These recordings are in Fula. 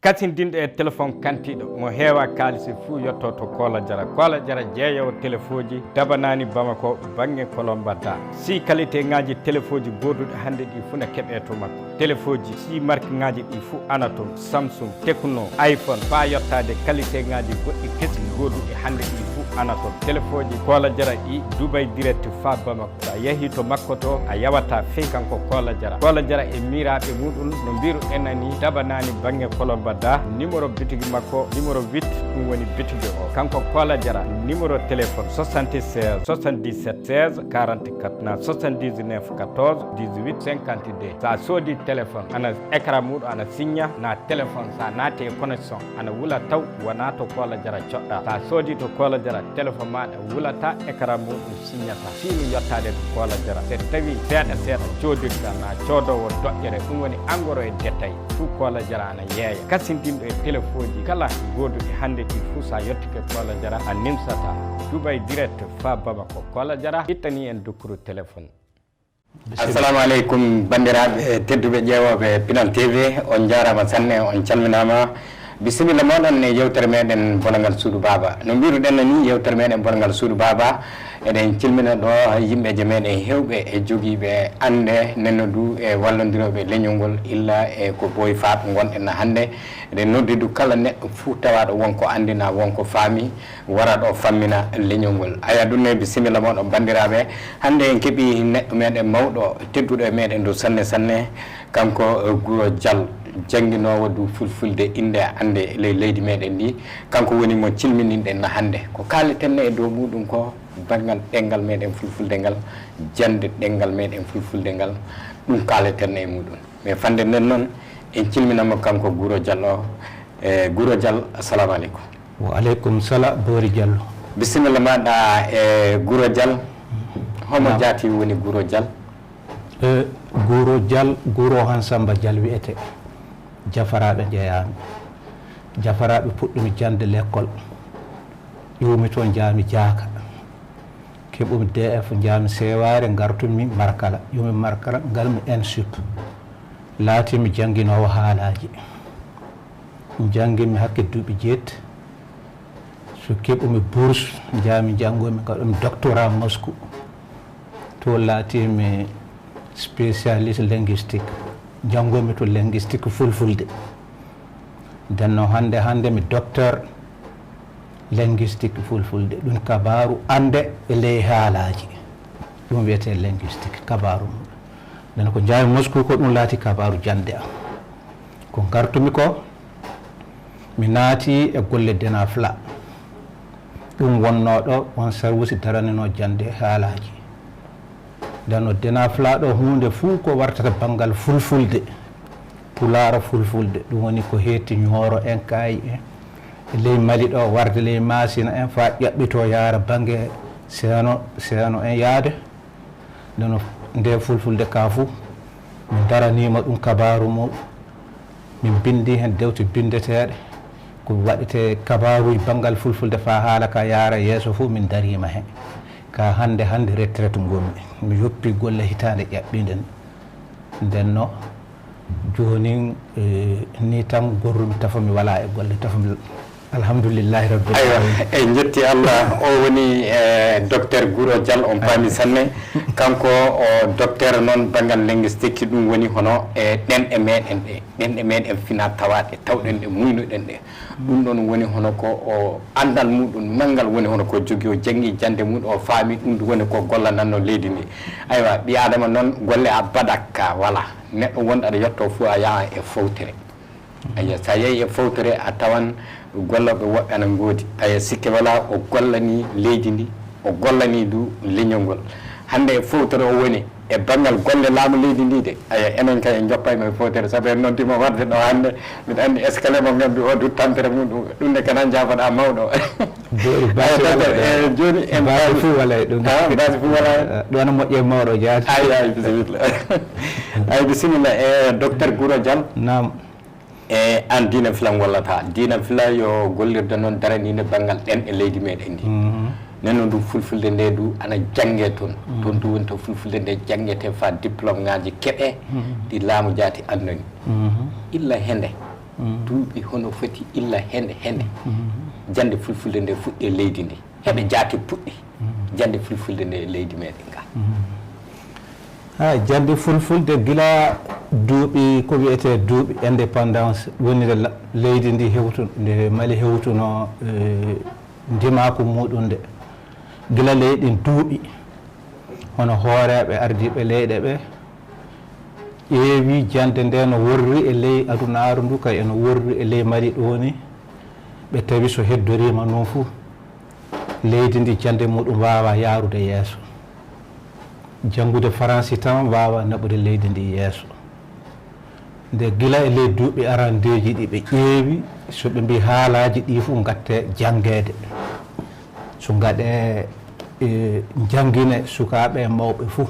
kasindinɗo e téléphone kantiɗo mo heewa kalisi fuu yetto to Kola Diarra jeeyowo téléphone ji dabanani Bamako banggue Kolombadda si qualité ngaji téléphone ji goduɗi hande ɗi fuu ne keeɓe to makko téléphone ji si marque ngaji ɗi fuu ana toon Samsung Tecno iPhone fa yettade qualité ngaji goɗɗi kesi goduɗi hande ɗi fuu ana toon téléphone ji Kola Diarra ɗi Dubai direct fa Bamako sa yeehi to makko to a yawata fey kanko Kola Diarra e miraɓe muɗum no mbiru enani dabanani banggue Kolombadda numéro bitigi makko numéro 8 ɗum woni bitigi o kanko Kola Diarra numéro téléphone 76 77 16 44 na 79 14 18 52 sa soodi téléphone ana écran muɗum ana signa na téléphone sa naati e connexion ana wula taw wona to Kola Diarra coɗɗa sa soodi to Kola Diarra téléphone maɗa wulata écran muɗum signata fini yettade to Kola Diarra so tawi seeɗa codirɗa na coodowo doƴƴere ɗum woni engrais e détail fuu Kola Diarra ana yeeya kasindinɗo e téléphone ji kala goduɗi hande ɗi fuu sa yettike Kola Diarra a nimsata Dubai direct fa Bamako Kola Diarra ittani en dokkuru téléphone. Assalamu aleykum bandiraɓe tedduɓe ƴeewoɓe Pinal TV on jarama sanne on calminama bisimilla moɗon e yewtere meɗen bonangal suudu baba no mbiruɗen ni yewtere meɗen bonangal suudu baba eɗen cilmina ɗo yimɓeje meɗen hewɓe e joguiɓe ande nenno du e wallodiroɓe leñol ngol illa e ko boyi faaɓe gonɗen hande eɗen noddidu kala neɗɗo fuu tawaɗo wonko andina wonko faami wara ɗo fammina leñol ngol aya ɗum bisimilla moɗon bandiraɓe hande en keeɓi neɗɗo meɗen mawɗo tedduɗo e meɗen dow sanne kanko Guro Diallo jangguinowo du fulfulde inde ande ley leydi meɗen ndi kanko woni mo cilmininɗen hande ko kaleten e dow muɗum ko banggal ɗengal meɗen fulfulde ngal jande ɗengal meɗen fulfulde ngal ɗum kaleten e muɗum mais fande nden noon en cilminamo kanko Guro Diallo Guro Diallo assalamu aleykum. Wa aleykum salam Boori Diallo. bisimilla maɗa e Guro Diallo homo jaati woni Guro Diallo? Guro Diallo Guro han Samba Diallo wiyete jafaraɓe jeeyami jafaraɓe puɗɗumi jande l'école ƴewmi toon jaami Diaka keɓumi DF jaami Seware gartumi Markala ƴewmi Markala ngalmi N-Sup laatimi jangguinowo haalaji janggimi hakke duuɓi 7 so keɓumi bourse jaami janggomi gaɗomi doctorat Moscou to laatimi spécialiste linguistique janggomi to linguistique fulfulde nden noon hande mi docteur linguistique fulfulde ɗum kabaru ande e ley haalaji ɗum wiyete linguistique kabaru muɗum nden ko jaami Moscou ko ɗum laati kabaru jande am ko gartumi ko mi naati e golle Denafla ɗum wonnoɗo on service daranino jande haalaji nden no Denafla ɗo hunde fuu ko wartata banggal fulfulde pulaara fulfulde ɗum woni ko heetti Ñooro en Kaayi en e ley Mali ɗo warde ley Masina en fa ƴaɓɓito yaara banggue seeno en yaade nden nde fulfulde ka fuu min daranima ɗum kabaru muɗum min bindi hen dewte bindeteɗe ko waɗete kabaruji banggal fulfulde fa haala ka yaara yeeso fuu min darima hen ka hande retraite gommi mi yoppi golle hitande ƴaɓɓinden ndenno joni ni tan gorrumi tafami wala e golle tafami alhamdoulillahi rabbil alamin. En jetti Allah o woni docteur Guro Diallo on paami sanne kanko o docteur noon banggal linguistique ɗum woni hono e ɗenɗe meɗen fina tawaɗe tawɗen ɗe muynuɗen ɗe ɗum ɗon woni hono ko o andal muɗum manggal woni hono ko jogui o janggi jande muɗum o faami ɗum ɗum woni ko gollananno leydi ndi aywa ɓi adama noon golle a baɗaka voilà neɗɗo wonɗo aɗa yetto fuu a yaha e fowtere aya sa yeehi e fowtere a tawan golloɓe woɓɓe ana goodi aya sikke wala o gollani leydi ndi o gollani du leñol ngol hande e fowtere o woni e banggal golle laamu leydi ndi de aya enen kay en joppayno e fowtere saabu en noddima wadde ɗo hande mbiɗa andi escalé mo gandu o du tampere muɗum ɗum ne kana jafoɗa mawɗo joni en basi fou wala ɗum basi fou wala ɗon moƴƴe mawɗo jaati ay bisimilla ay bisimilla e docteur Guro Diallo nam e an diina filan wallata diina fila yo gollirde noon daranine banggal ɗen e leydi meɗen ndi nenno ɗum fulfulde nde du ana jangge toon toon du woni to fulfulde nde jangguete fa diplôme ngaji keeɓe ɗi laamu jaati andoni illa hende duuɓi hono foti illa hende jande fulfulde nde fuɗɗi leydi ndi heɓe jaati puɗɗi jande fulfulde nde leydi meɗen ga ha jande fulfulde gila duuɓi ko wiyete duuɓi indépendance woni leydi ndi nde Mali hewtuno ndimaku muɗum nde gila leyɗin duuɓi hono hooreɓe ardiɓe leyɗe ɓe ƴeewi jande nde no worri e ley adunaru ndu kay eno worri e ley Mali ɗo ni ɓe tawi so heddorima noon fuu leydi ndi jande muɗum wawa yarude yeeso janngude français tan wawa naɓude leydi ndi yeeso nde gila e ley duuɓi arandeji ɗi ɓe ƴeewi so ɓe mbi haalaji ɗi fof gatte jangede so gaɗe jangguine sukaɓe e mawɓe fof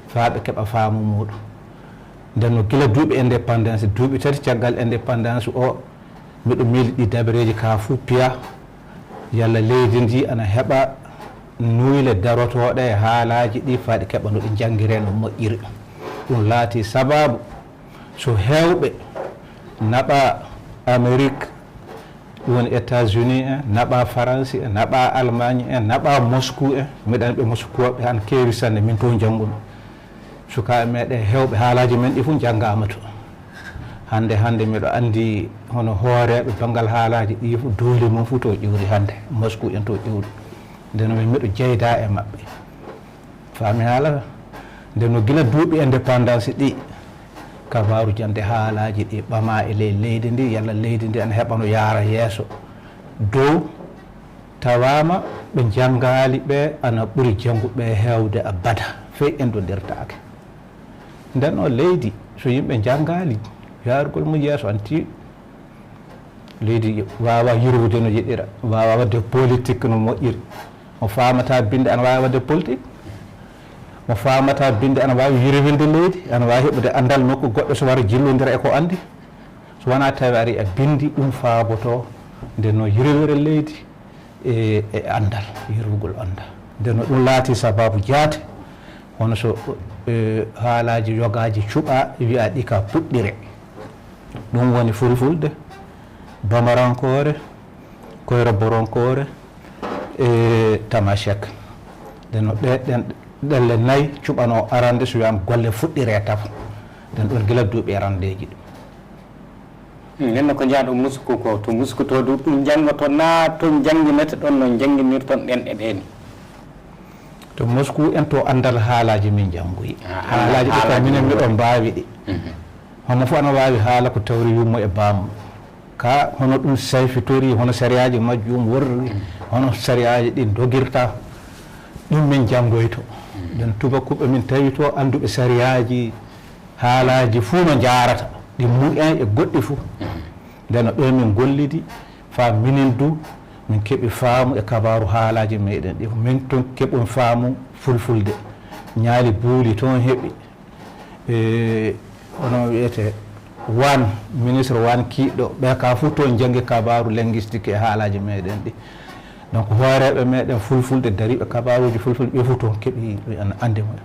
fa ɓe keeɓa faamu muɗum nden no gila duuɓi indépendance duuɓi tati caggal indépendance o miɗo miili ɗi dabareji ka fuu piya yalla leydi ndi ana heɓa nuyle darotoɗe e haalaji ɗi faɗi keɓa no ɗi jangguire no moƴƴiri ɗum laati sababu so hewɓe naɓa Amérique woni États-Unis en naɓa France en naɓa Allemagne en naɓa Moscou en miɗen ɓe Moscou ɓe han keewi sanne min to jannguno sukaɓe meɗen hewɓe haalaji men ɗi fof janggama to hande miɗo andi hono hooreɓe banggal haalaji ɗi fof doole mum fof to ƴiwri hande Moscou en to ƴiwri nden min miɗo jeyda e maɓɓe faami haala nden no gila duuɓi indépendance ɗi kabaru jande haalaji ɗi ɓama e ley leydi ndi yalla leydi ndi ana heɓa no yaara yeeso dow tawama ɓe jangali ɓe ana ɓuuri jannguɓe hewde a bada fey endodirtake nden o leydi so yimɓe jangali yarugol mum yeeso an tiiɗi leydi wawa yirwude no yiɗira wawa wadde politique no moƴƴiri mo famata binde ana wawi wadde politique mo famata binde ana wawi yirwinde leydi ana wawi heɓude andal nokku goɗɗo so wara jillodira e ko andi so wona tawi ari e bindi ɗum faaboto nden no yirwere leydi e andal yirwugol andal nden no ɗum laati sababu jaate hono so haalaji yogaji cuɓa wiya ɗi ka puɗɗire ɗum woni fulfulde bamarankore koyra boronkore e tamashek nden no ɗelle nayyi cuɓano arande so wiyama golle fuɗɗire tafa nden ɗon gila duuɓi arandeji ɗum nenno ko jaaɗo musku ko to musku to ɗum janggoto na toon jangguinete ɗon no jangguinirton ɗen e ɗeni to Moscou en to andal haalaji min janngoyi haalaji ɗi ka minen miɗo mbawi ɗi hono fof ana wawi haala ko tawri yummo e bamum ka hono ɗum sayfitori hono sariyaji majjum worri hono sariyaji ɗi dogirta ɗum min janngoyto nden tubakuɓe min tawi to anduɓe sariyaji haalaji fuu no jarata ɗi mu'en e goɗɗi fuu nden no ɗo min gollidi fa minen du min keeɓi faamu e kabaru haalaji meɗen ɗi min toon keɓon faamu fulfulde ñaali buuli toon heeɓi hono wiyete wan ministre wan kiiɗɗo ɓe ka fof toon janggi kabaru linguistique e haalaji meɗen ɗi donc hooreɓe meɗen fulfulde dariɓe kabaruji fulfulde ɓe fof toon keeɓi ana andi mumen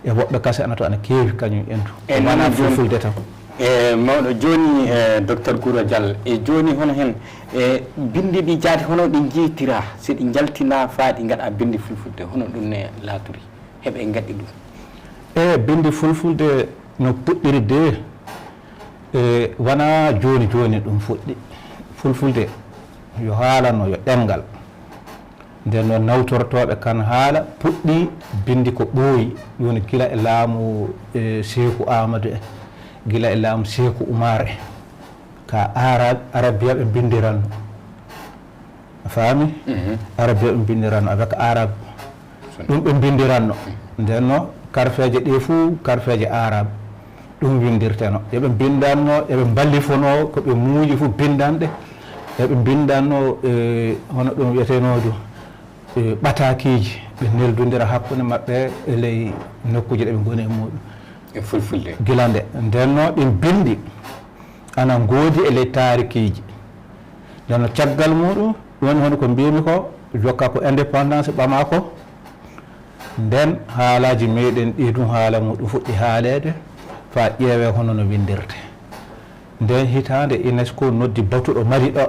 e woɓɓe kase ana to ana keewi kañum endu wona fulfulde tan e mawɗo joni docteur Guro Diallo e joni hono hen e bindi ɗi jaati hono ɗi jiitira si ɗi jaltina fa ɗi gaɗa bindi fulfulde hono ɗum ne laaturi heeɓe gaɗi ɗum e bindi fulfulde no puɗɗiri de wona joni ɗum fuɗɗi fulfulde yo haalano yo ɗemgal nden no nawtortoɓe kan haala puɗɗi bindi ko ɓooyi woni gila e laamu Sékou Amadou en gila e laamu Sékou Oumar en ka arabia ɓe bindiranno a faami arabia ɓe bindiranno avec arabe ɗum ɓe bindiranno nden no karfeje ɗi fuu karfeje arabe ɗum windirteno yoɓe bindanno eɓe ballifono koɓe muuji fof bindanɗe eɓe bindanno hono ɗum wiyetenodu ɓatakiji ɓe neldodira hakkude maɓɓe e ley nokkuji ɗeɓe goni e muɗum e fulfulde gila nde ndenno ɗin bindi ana goodi e ley tarikiji ndenno caggal muɗum woni hono ko mbimi ko jokka ko indépendance ɓama ko nden haalaji meɗen ɗi ɗum haala muɗum fuɗɗi haalede fa ƴeewe hono no windirte nden hitande UNESCO noddi batuɗo mari ɗo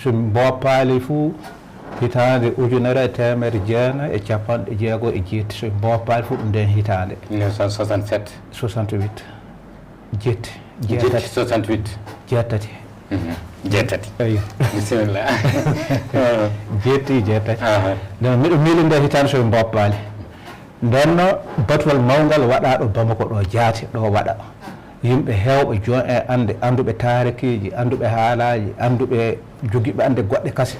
so Mbopaali fuu hitande 1960 so Mbopaali fuu ɗum nden hitande 1967 68 jetti 68 jettati jettati eyi bisimillah jetti jettati nden miɗo miili nde hitande so Mbopaali ndenno batwal mawgal waɗaɗo Bamako ɗo jaati ɗo waɗa yimɓe hewɓe jon e ande anduɓe tarikiji anduɓe haalaji anduɓe jogiɓe ande goɗɗe kase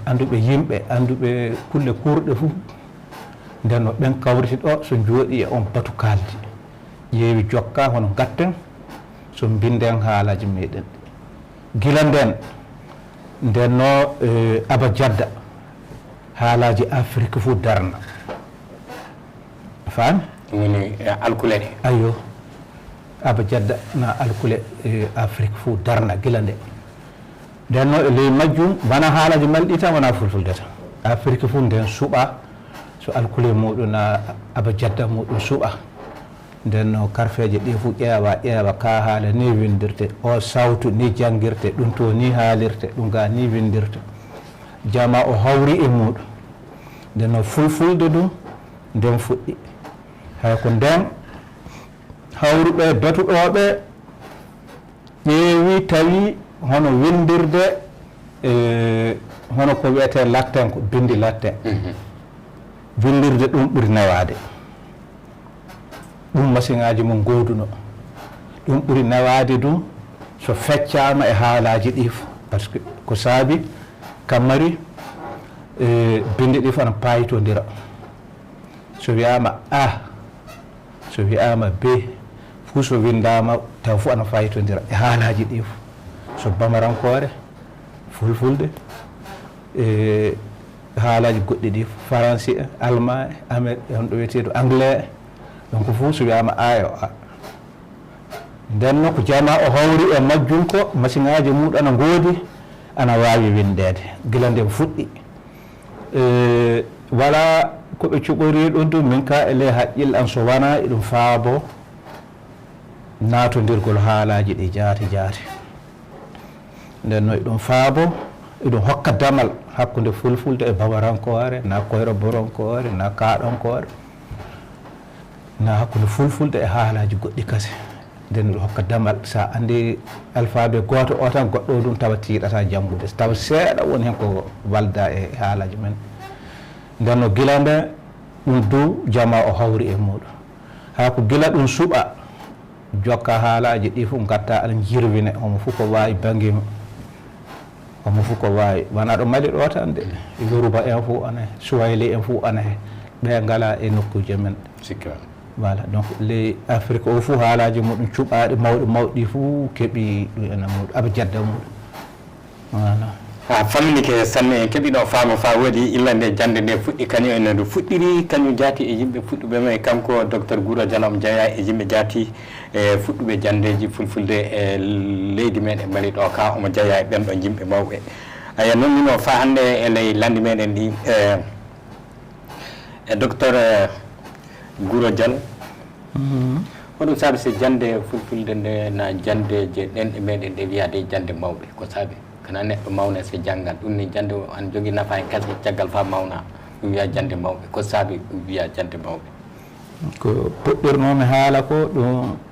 anduɓe yimɓe anduɓe kulle kurɗe fuu ndenno ɓen kawriti ɗo so jooɗi e on batu kaldi ƴeewi jokka hono gatten so binden haalaji meɗen gila nden ndenno Aba Jadda haalaji Afrique fuu darna faami woni alkule ɗe ayo Aba Jadda na alkule Afrique fuu darna gila nde ndenno e ley majjum wona haalaji malɗi tan wona fulfulde tan Afrique fuu nden suuɓa so alkule muɗum na Aba Jadda muɗum suuɓa ndenno karfeje ɗi fuu ƴeewa ka haala ni windirte o sawtu ni janngirte ɗum to ni haalirte ɗum ga ni windirte jama o hawri e muɗum ndenno fulfulde ɗum nden fuɗɗi hay ko nden hawruɓe batuɗoɓe ƴeewi tawi hono windirde hono ko wiyete latten ko bindi latten windirde ɗum ɓuri nawade ɗum machine aji mum goduno ɗum ɓuri nawade ɗum so feccama e haalaji ɗi fof par ce que ko saabi kammari bindi ɗi fof ana payitodira so wiyama A so wiyama B fuu so windama taw fuu ana fayitodira e haalaji ɗi fof so bamarankore fulfulde haalaji goɗɗi ɗi français allemand amérique on ɗo wiyeteɗo anglais donc fuu so wiyama A yo A ndenno ko jama o hawri e majjum ko machine aji muɗum ana goodi ana wawi windede gila nden fuɗɗi wala koɓe cuɓori ɗon ɗum min ka ele haqqil an so wona eɗum faabo natodirgol haalaji ɗi jaati nden no eɗum faabo eɗum hokka damal hakkude fulfulde e bawarankore na koyro boronkore na kaɗonkore na hakkude fulfulde e haalaji goɗɗi kase nden eɗum hokka damal sa andi alphabet goto o tan goɗɗo ɗum tawa tiiɗata janngude tawa seeɗa woni hen ko walda e haalaji men nden no gila nde ɗum du jama o hawri e muɗum ha ko gila ɗum suuɓa jokka haalaji ɗi fof gatta aɗa jirwine omo fof ko wawi bangima omo fof ko wawi wona ɗo mali ɗo tan de yoruba en fof ana suwayli en fof ana he ɓe ngala e nokkuje men sikka voilà donc les Afrique o fof haalaji muɗum cuɓaɗi mawɗi fof keeɓi ɗum ene muɗum Aba Jadda muɗum voilà ha famminike sanne en keeɓino faama fa woodi illa nde jande nde fuɗɗi kañum ene ndu fuɗɗiri kañum jaati e yimɓe fuɗɗuɓe men kanko docteur Guro Dial omo jeeya e yimɓe jaati e fuɗɗuɓe jandeji fulfulde e leydi meɗen mari ɗo ka omo jeeya e ɓen ɗo yimɓe mawɓe aya noon mino fa hannde e ley landi meɗen ɗi e docteur Guro Dial hoɗum saabi so jande fulfulde nde na jandeje ɗen ɗe meɗen ɗe wiyade jande mawɓe ko saabi kana neɗɗo mawna so janngal ɗum ni jande an jogui nafa en kase caggal fa mawna ɗum wiya jande mawɓe ko saabi ɗum wiya jande mawɓe ko puɗɗirnomi haala ko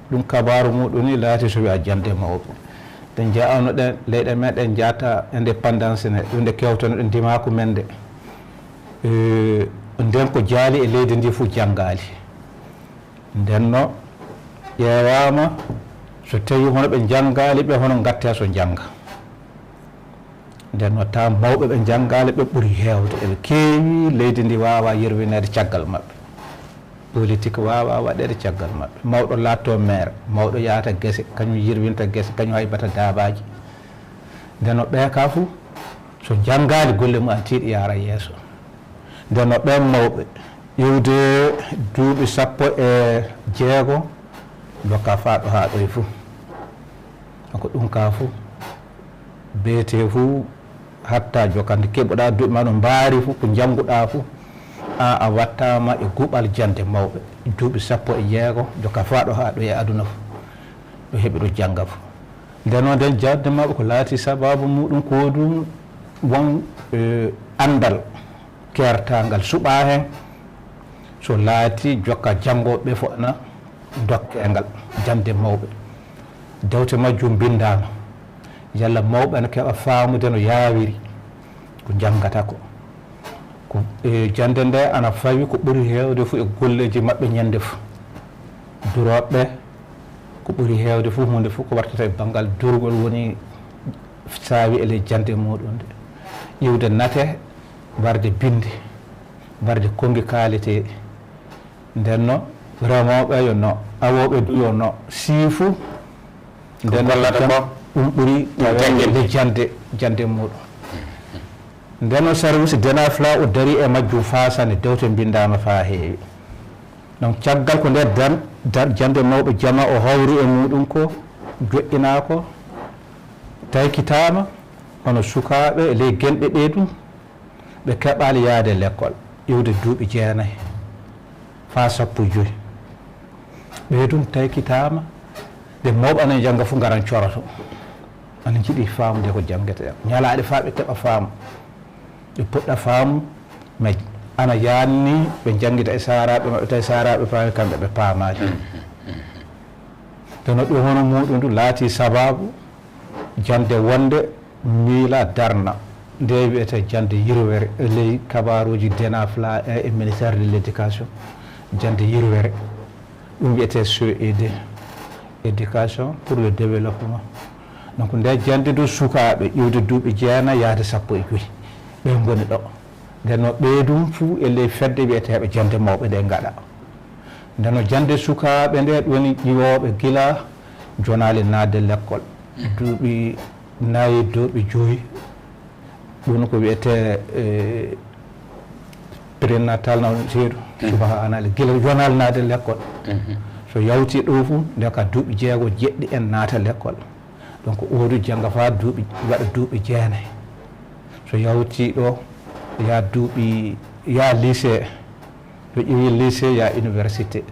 ɗum kabaru muɗum ni laati so wiya jande mawɓe ɗen jawno ɗen leyɗe meɗen jata indépendance ne ɗum nde kewtono ɗen dimaku men nde nden ko jaali e leydi ndi fof janngali ndenno ƴeewama so tawi hono ɓe janngali ɓe hono gatte so jangga ndenno taw mawɓe ɓe janngali ɓe ɓuuri hewde eɓe keewi leydi ndi wawa yerwinede caggal mabɓe politique wawa waɗede caggal mabɓe mawɗo latto maire mawɗo yahata guese kañum yirwinta guese kañum haybata dabaji ndenno ɓe ka fo so janngali golle mum an tiiɗi yara yeeso ndenno ɓen mawɓe ƴewde duuɓi 16 dokka fa ɗo ha ɗoye fo ko ɗum ka fo beete fo hatta jokande keɓoɗa duuɓi ma no mbaari fo ko jannguɗa fo a wattama e guɓal jande mawɓe duuɓi 16 jokka fa ɗo ha ɗo e aduna fo ɗo heɓi ɗo jannga fof nden noon nden jadde maɓɓe ko laati sababu muɗum ko ɗum won andal kertangal suɓa hen so laati jokka janngoɓe fotna dokkengal jande mawɓe dewte majjum bindama yalla mawɓe ne keɓa faamude no yawiri ko janggata ko jande nde ana fawi ko ɓuri hewde fof e golleji maɓɓe ñande fof duroɓe ko ɓuri hewde fof hunde fof ko wartata e banggal durgol woni saawi ele jande muɗum nde ƴiwde nate warde binde warde kongi kaaleteɗi ndenno remoɓe yo no awoɓe du yo no siifu nden ɗum ɓuri le jande muɗum ndenno service DENAFLA o dari e majjum fasane dewte bindama fa heewi donc caggal ko nder jande mawɓe jama o hawri e muɗum ko joƴƴina ko taykitama hono sukaɓe e ley guelɗe ɗe ɗum ɓe keɓali yaade l'école ƴiwde duuɓi 9 fa 15 ɓeydum taykitama ɓe mawɓe anen jangga fof garan coroto ana jiiɗi faamude ko janggete ñalaɗe fa ɓe keɓa faamu ɓe puɗɗa faamu mais ana yanni ɓe janggita e saraɓe maɓɓe tawi saraɓe paami kamɓe ɓe paamaji tono ɗum hono muɗum ndu laati sababu jande wonde miila darna nde wiyete jande yirwere e ley kabaruji DENAFLA e ministére de l' éducation jande yirwere ɗum wiyete CED éducation pour le développement donc nde jande du sukaɓe ƴiwde duuɓi 9 yaade 15 ɓe goni ɗo ndenno ɓeydum fuu e ley fedde wiyeteɓe jande mawɓe nde gaɗa ndenno jande sukaɓe nde ɗoni ƴiwoɓe gila jonali nadde l'école duuɓi 4 duuɓi 5 ɗum ko wiyete prénatal naw seeɗu subhanallah gila jonali nadde l'école so yawti ɗo fuu nde ka duuɓi 6 jeɗɗi en naata l'école donc odu jangga fa duuɓi waɗa duuɓi 9 so yawti ɗo ya duuɓi ya lycée ɗo ƴeewi lycée ya université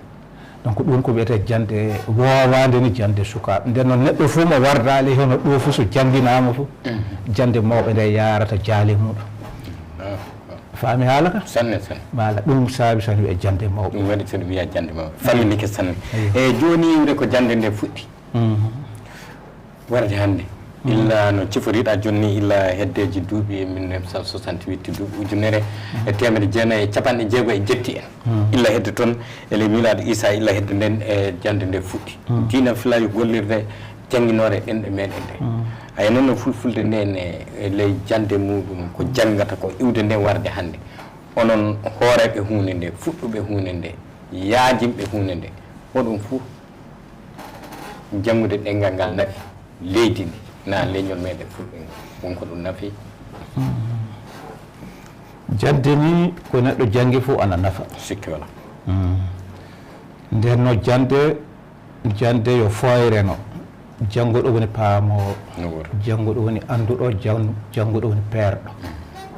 donc ɗum ko wiyete jande wowande ni jande sukaɓe nden noon neɗɗo fof mo wardali hono ɗo fof so jangguinama fof jande mawɓe nde yarata jaali muɗum faami haala ka sanne wala ɗum saabi tan wiye jande mawɓe ɗum waɗi soɗo wiya jande mawɓe famminike sanne eyyi joni wiwde ko jande nde fuɗɗi warde hannde illa no ciforiɗa jonni illa heddeji duuɓi 1968 duuɓi ujunere e 1990 e jetti en illa hedde toon ele milaɗo Issa illa hedde nden e jande nde fuɗɗi dina filayi gollirde jangguinore ɗenɗe meɗen nde hay noon no fulfulde nden e ley jande muɗum ko janggata ko iwde nde warde hannde onon hooreɓe hunde nde fuɗɗuɓe hunde nde yaajimɓe hunde nde oɗon fuu janngude ɗengal ngal nafi leydi ndi na leñol meɗen fulɓe wonko ɗum nafi jadde ni ko neɗɗo janggi fof ana nafa sikki wala nden no jande yo foyre no janngoɗo woni paamowo janngoɗo woni annduɗo janngoɗo woni peerɗo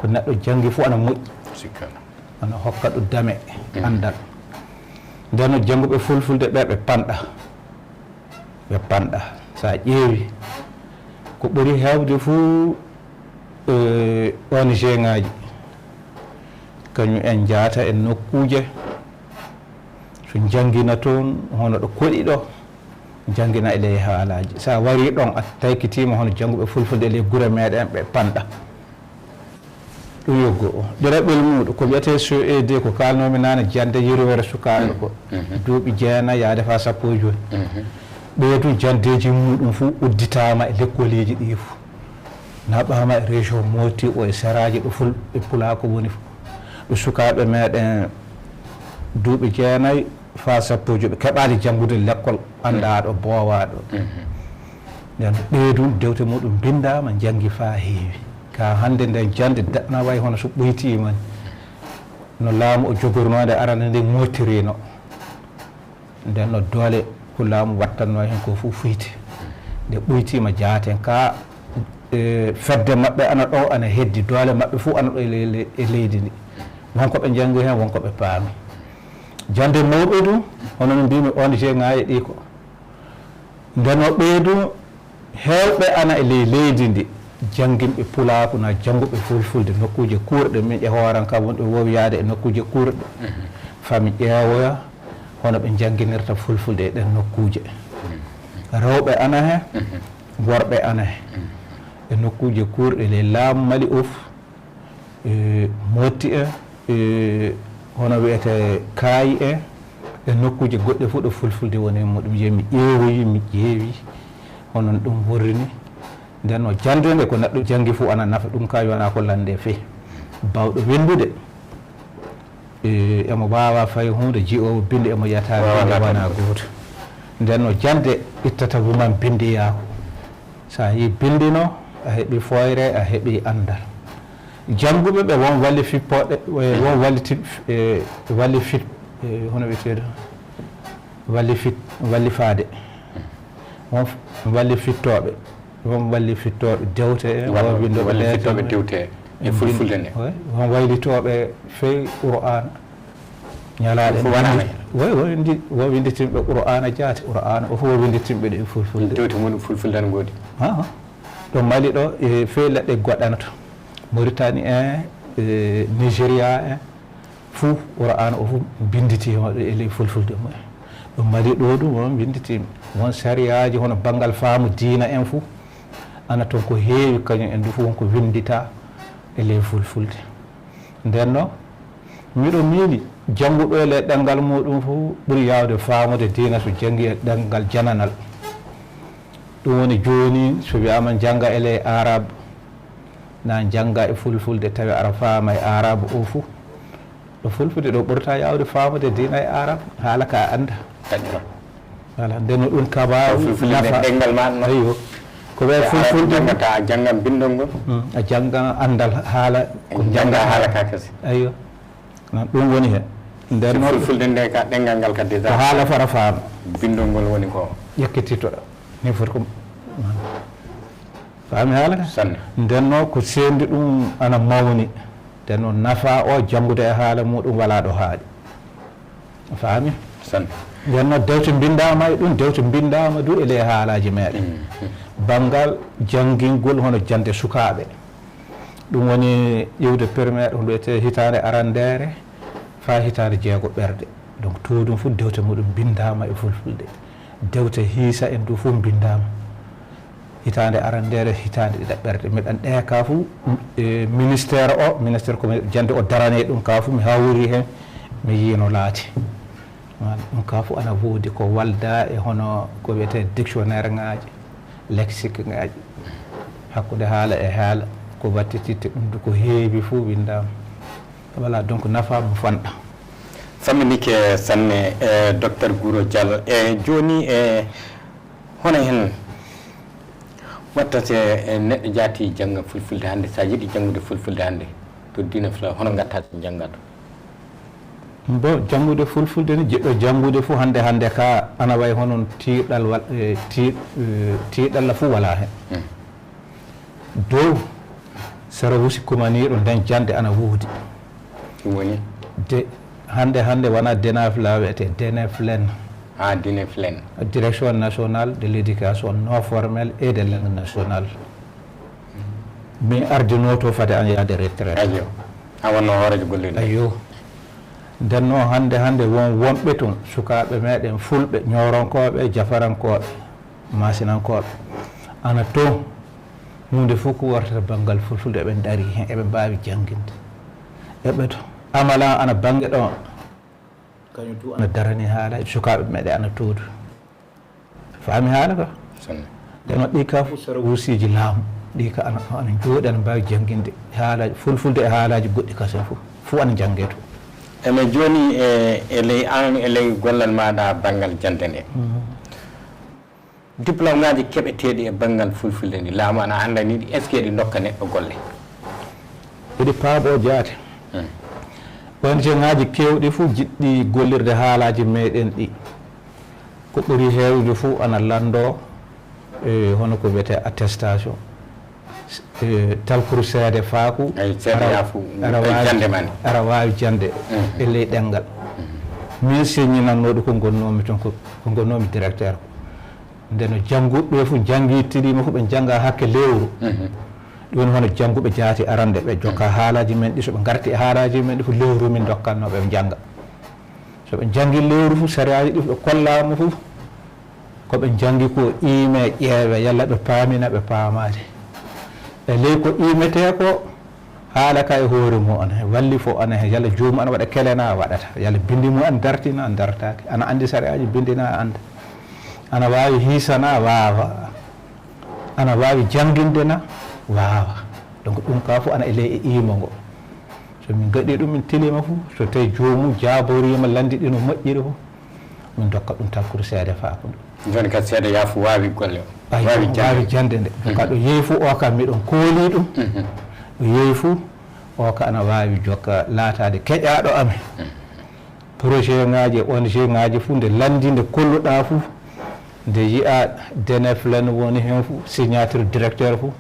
ko neɗɗo janggi fof ana moƴƴi sikki wala ana hokka ɗo dame andal nden no jannguɓe fulfulde ɓe panɗa sa ƴeewi ko ɓuri hewde fuu ONG ngaji kañum en jaata e nokkuje so janggina toon hono ɗo koɗi ɗo janggina e ley haalaji sa wari ɗon a taykitima hono jannguɓe fulfulde e ley guure meɗen ɓe panɗa ɗum yoggo o ɗereɓel muɗum ko wiyete CED ko kalnomi nane jande yirwere sukaɓe ko duuɓi 9 yaade fa 15 ɓeydu jandeji muɗum fuu udditama e lekkoleji ɗi fo naɓama e région Moti o e seraji ɗo ful e Pulako woni fo ɗo sukaɓe meɗen duuɓi 9 fa 15 ɓe keɓali janggude l'école andaɗo bowaɗo nden ɓeydu dewte muɗum bindama janggi fa heewi ka hande nden jande daɗna way hono so ɓoytima no laamu o jogornode arana nde motirino nden no doole ko laamu wattanno hen ko fof fuyti nde ɓoytima jaaten ka fedde maɓɓe ana ɗo ana heddi doole maɓɓe fof ana ɗo e leydi ndi wonko ɓe janggi hen wonko ɓe paami jande mawɓe ɗum hono no mbimi ONG ngaji ɗi ko ndeno ɓeydu heewɓe ana e ley leydi ndi jangginɓe pulaaku na jannguɓe fulfulde nokkuuje kuurɗe min e hooran kam wonɓe wowiyaade e nokkuuje kuurɗe fami ƴeewoya hono ɓe jangginirta fulfulde e ɗen nokkuuje rewɓe ana he worɓe ana he e nokkuuje kuurɗe ley laamu mali of motti hono wiyete kaayi e nokkuuje goɗɗe fof ɗo fulfulde woni e muɗum jeyi mi ƴeewoyi mi ƴeewi honon ɗum worrini nden no janndude ko neɗɗo janngi fof ana nafa ɗum ka wona ko lande fe bawɗo windude emo wawa fayi hunde jiyowo binde emo yiyata binde wona gooto nden no jande ittata wuman bindiyako sa yi bindino a heeɓi foyre a heeɓi andal jannguɓe ɓe won walli fippoɗe won walliti walli fit hono wiyeteɗo walli faade won walli fittoɓe won walli fittoɓe dewte won windoɓe wallifittoɓe dewte e fulfulde nde won waylitoɓe fey qur'an ñalaɗe wo winditinɓe qur'ana jaati qur'ana o fof wo winditinɓe ɗe fulfulde dewte muɗum fulfulde an goodi ɗo mali ɗo e fey leɗɗe goɗɗana to Mauritanie en Nigéria en fou qur'ana o fof binditima ɗo e ley fulfulde mumen ɗum mali ɗo ɗum won binditima won sariyaji hono banggal faamu diina en fou ana toon ko heewi kañum en du fof wonko windita e ley fulfulde nden noon miɗo miili jannguɗo e ley ɗemngal muɗum fof ɓuri yawde faamude diina so janngi e ɗemngal jananal ɗum woni jooni so wiyama jannga e ley arabe na jannga e fulfulde tawi ara faama e arabe o fof ɗo fulfulde ɗo ɓurta yawde faamude diina e arabe haala ka annda voilà nden no ɗum kabawi nafa ɗemngal maɗa ayo ko wiye fulfulde jangata a janggan bindol ngol a jangga andal haala ko jangga haala ka kasi ayo non ɗum woni hen nden noon fulfulde nde ka ɗemngal ngal ka déjà ko haala fara faama bindol ngol woni ko ƴekkititoɗa ni foti ko faami haala ka sanne nden noon ko sendi ɗum ana mawni nden noon nafa o janngude e haala muɗum wala ɗo haaɗi faami sanne nden noon dewte bindama e ɗum dewte bindama du e ley haalaji meɗen banggal janngingol hono jande sukaɓe ɗum woni ƴewde permeɗe hono wiyete hitande arandere fa hitande jeego ɓerde donc to ɗum fof dewte muɗum bindama e fulfulde dewte hiisa en du fof bindama hitande arandere hitande ɗiɗa ɓerde miɗan ɗeya ka fof ministére ko jande o darane ɗum ka fof mi hawri hen mi yiino laati ɗum ka fof ana woodi ko walda e hono ko wiyete dictionnaire ngaji lexique ngaji hakkude haala e haala ko wattititte ɗum du ko heewi fof windama voilà donc nafa mo fanɗa famminike sanne docteur Guro Diallo e joni e hono hen wattate neɗɗo jaati jangga fulfulde hannde sa yiiɗi janngude fulfulde hannde to dina fula hono gatta so janggato bon janngude fulfulde ni jiɗɗo janngude fof hannde ka ana wayi honon tiiɗal tiiɗalla fof wala hen dow sara wusikkumaniɗo nden jande ana woodi ɗum woni de hannde wona denafla wiyete deneflen dineflen direction nationale de l' éducation non formelle et de langue nationale min ardino to fade an yaade retraite ayo a wonno hoorejo gollirde ayo nden noon hannde wonɓe toon sukaɓe meɗen fulɓe ñoronkoɓe jafarankoɓe masinankoɓe ana toon hunde fof ko wartata banggal fulfulde eɓe daari hen eɓe mbawi janguinde eɓe to amalan ana banggue ɗon kañum du ana darani haala sukaɓe meɗen ana toodu faami haala ka ndeno ɗi ka fof sara wursiji laamu ɗi ka ana jooɗi ana mbawi janguinde haalaji fulfulde e haalaji goɗɗi kasen fof ana jangge to eme joni e ley an e ley gollal maɗa banggal jande nde diplôme ngaji keɓeteɗi e banggal fulfulde ndi laamu ana andani ɗi est ce que ɗi dokka neɗɗo golle eɗi paaɗo jaate ONG ngaji kewɗi fof jiɗɗi gollirde haalaji meɗen ɗi ko ɓuuri heewde fof ana lando e hono ko wiyete attestation tal pour seede faaku ara wawi jande e ley ɗengal min signinannoɗo ko gonnomi toon ko gonnomi directeur ndeno jannguɓe fof jangittiɗima fof ɓe jangga hakke lewru ɗum hono jannguɓe jaati arande ɓe jokka haalaji men ɗi soɓe garti e haalaji men ɗi fof lewru min dokkannoɓe ɓe jangga soɓe jangi lewru fof sariyaji ɗi ɓe kollama fof koɓe jangi ko ime ƴeewe yalla ɓe paamina ɓe paamade e ley ko imete ko haala ka e hoore mum on walli fo ana he yalla joomum ana waɗa kelena waɗata yalla bindi mum an dartina an dartaki ana andi sariyaji bindina anda ana wawi hiisana waawa ana wawi jangindena waawa donc ɗum ka fof ana e ley e ima ngo so min gaɗi ɗum min tilima fof so tawi joomum jaaborima landiɗino moƴƴiri fof min dokka ɗum takkude seede faako ɗum joni kadi seeɗa yaafo wawi golle o wawi jande nde ka ɗo yeeyi fo o kam miɗon kooli ɗum ɗo yeeyi fo o ka ana wawi jokka laatade keƴaɗo amen projet ngaji e ONG ngaji fo nde landi nde kolluɗa fo nde yiya deneflen woni hen fo signature directeur fo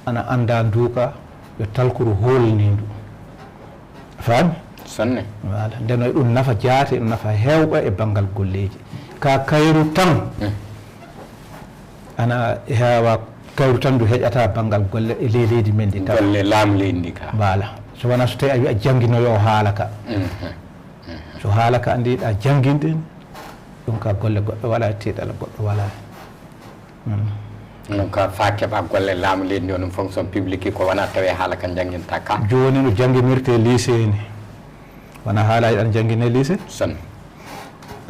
ana anda nduka yo talkuru holnindu faami sonne voilà ndeno ɗum nafa jaate ɗum nafa hewɓe e banggal golleji ka kayru tan ana heewa kayru tan ndu heƴata banggal golle e ley leydi men ndi taw golle laamu leydi ndi ka voilà so wona so tawi a wi a jangginoyo haala ka so haala ka andiɗa janguinde ɗum ka golle goɗɗo waɗa tiiɗala goɗɗo waɗa donc fa keɓa golle laamu leydi ndi onon fonction publique ko wona tawi haala ka jangguinta ka joni no jangguinirte lycée ni wona haalaji ɗan jangguine lycée son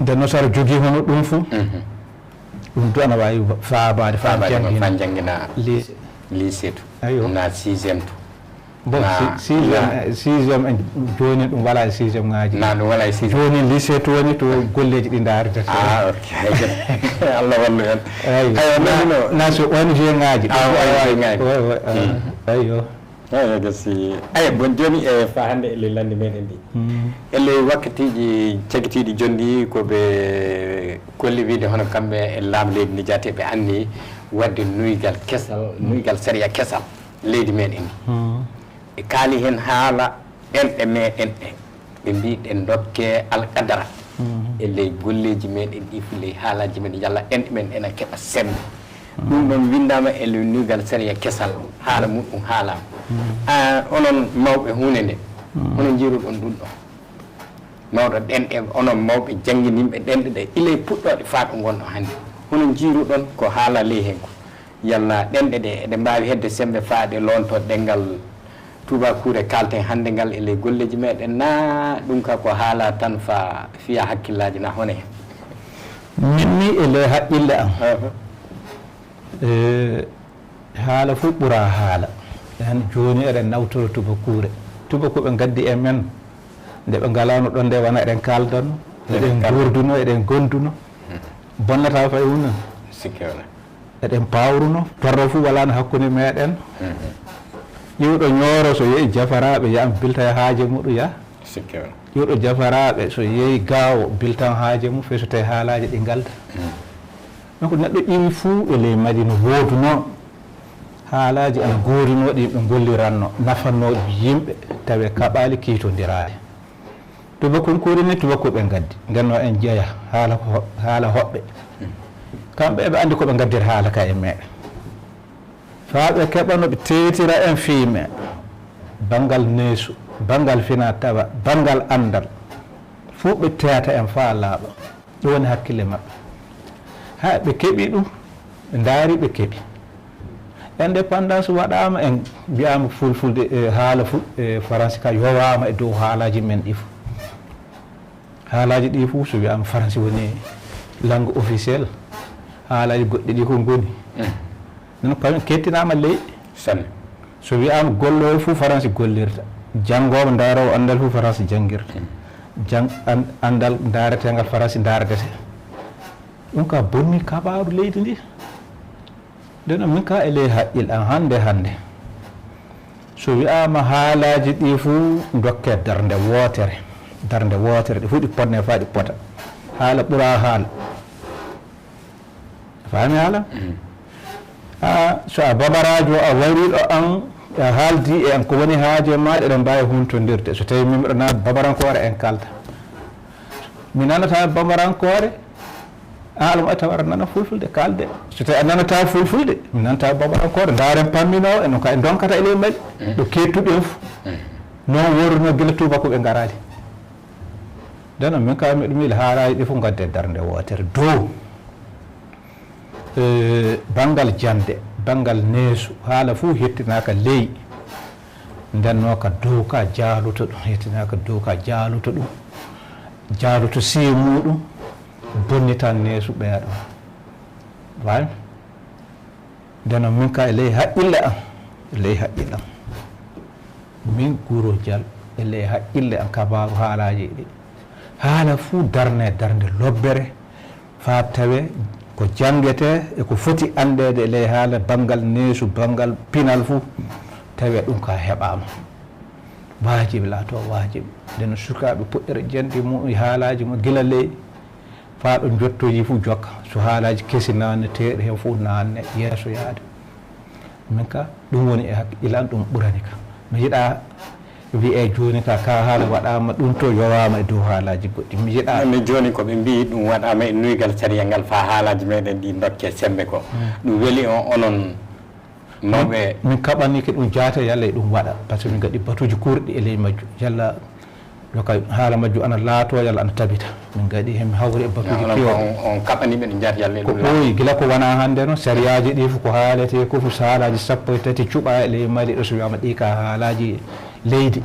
nden noon saɗa jogui hono ɗum fo ɗum du ana wawi faabade fa jangguina lycée to ayo na 6e to bon 6e en joni ɗum wala e 6e ngaji na ɗum wala e 6 joni lycée to woni to golleji ɗi daridata ok Allah wallu en ayo na so ONG ngaji ayo eyi gasi aya bon joni e fa hande ele lande meɗen ɗi ele wakkatiji cagitiɗi jondi koɓe kolli wiide hono kamɓe e laam leydi ndi jateɓe anni wadde nuygal kesal nuygal séria kesal leydi meɗen ndi e kaali hen haala ɗenɗe meɗen ɗe ɓe mbiɗen dokke alqadara e ley golleji meɗen ɗi fi ley haalaji men yalla ɗenɗe men ena keeɓa sembe ɗum ɗon windama e ley nuygal séria kesal haala muɗum haalama onon mawɓe hunde nde hono jiruɗon ɗum ɗo mawɗo ɗenɗe onon mawɓe jangguinimɓe ɗenɗe ɗe iley puɗɗoɗe faaɓe gonɗo hannde hono jiruɗon ko haala ley hen ko yalla ɗenɗe ɗe eɗe mbawi hedde sembe faaɗe lonto ɗengal tubakure kalten hannde ngal e ley golleji meɗen na ɗum ka ko haala tan fa fiya hakkillaji na hone hen minni e ley haqqille am haala fof ɓuura haala han joni eɗen nawtoro tubakoɓe gaddi e men nde ɓe galano ɗon nde wona eɗen kaldanno eɗen gurduno eɗen gonduno bonnata fay hunde sikkewna eɗen pawruno torro fo walano hakkude meɗen ƴiwɗo ñooro so yeehi jafaraɓe yam bilta haaje muɗum ya sikkewna ƴiwɗo jafaraɓe so yeehi gawo biltan haaje mum fe so tawi haalaji ɗi galda donc neɗɗo ƴiwi fuu e ley madina wooduno haalaji ana goorinoɗi yimɓe golliranno nafannoɓe yimɓe tawi kaɓali kiitodirade tubakonkori ni tubakoɓe gaddi ndenno en jeeya haala hoɓɓe kamɓe eɓe andi koɓe gaddira haala ka e meɗen faaɓe keɓano ɓe tetira en fiime banggal neesu banggal fina tawa banggal andal fo ɓe teyata en fa laaɓa ɗum woni hakkille maɓɓe ha ɓe keeɓi ɗum ɓe daari ɓe keeɓi indépendance waɗama en mbiyama fulfulde e haala e français ka yowama e dow haalaji men ɗi fof haalaji ɗi fof so wiyama français woni langue officielle haalaji goɗɗi ɗi ko goni non kañum kettinama leyɗi sanne so wiyama gollowo fof français gollirta janggowo darowo andal fof français janguirta andal daretegal français daredete ɗum ka bonni kabaru leydi ndi nden min ka e ley haqqil an hande so wiyama haalaji ɗi fuu dokke darde wootere ɗi fuu ɗi potne fa ɗi pota haala ɓuura haala faami haala so a babarajo a wariɗo an a haaldi e an ko woni haaje maɗa eɗen mbawi huntodirde so tawi min mbiɗo naat babarankore en kalta mi nanata babarankore alum ata wara nana fulfulde kalde so tawi a nanata fulfulde mi nanta babankore ndaren pamminowo eno ka e donkata e ley mbaɗi ɗo kettuɗen fof noon worruno gila tubako ɓe garali deno min ka miɗo miila haalaji ɗi fof gadde darde wotere dow banggal jande banggal neesu haala fuu hettinaka ley ndenno ka dow ka jaaluto ɗum hettinaka dow ka jaaluto ɗum jaaluto see muɗum bonnitan neesu ɓeeɗo wawi ndeno min ka e ley haqqille am min Guro Dial e ley haqqille am kabaru haalaji ɗi haala fuu darne darde lobbere fa tawe ko jangete e ko foti andede e ley haala banggal neesu banggal pinal fuu tawe ɗum ka heɓama wajibi laato wajibi nden sukaɓe puɗɗere jandi mum haalaji mo gila ley fa ɗo jottoji fuu jokka so haalaji kesi nanneteɗe hen fuu nanne yeeso yaade min ka ɗum woni e haqqilan ɗum ɓurani ka mi yiiɗa wiye joni ka haala waɗama ɗum to yowama e dow haalaji goɗɗi mi yiiɗa mi joni koɓe mbi ɗum waɗama e nuygal sariya ngal fa haalaji meɗen ɗi dokke sembe ko ɗum weeli on onon mawɓe min kaɓannike ɗum jaata yalla e ɗum waɗa par ce que min gaɗi batuji kurɗi e ley majju yalla doka haala majju ana laato yalla ana tabita min gaɗi hen mi hawri e batuji kewa on kaɓaniɓe ɗi jaata yalla e ko ɗum ɓooyi gila ko wona hannde no sariyaji ɗi fof ko haalete ko fof haalaji 13 cuɓa e ley mali ɗo so wiyama ɗi ka haalaji leydi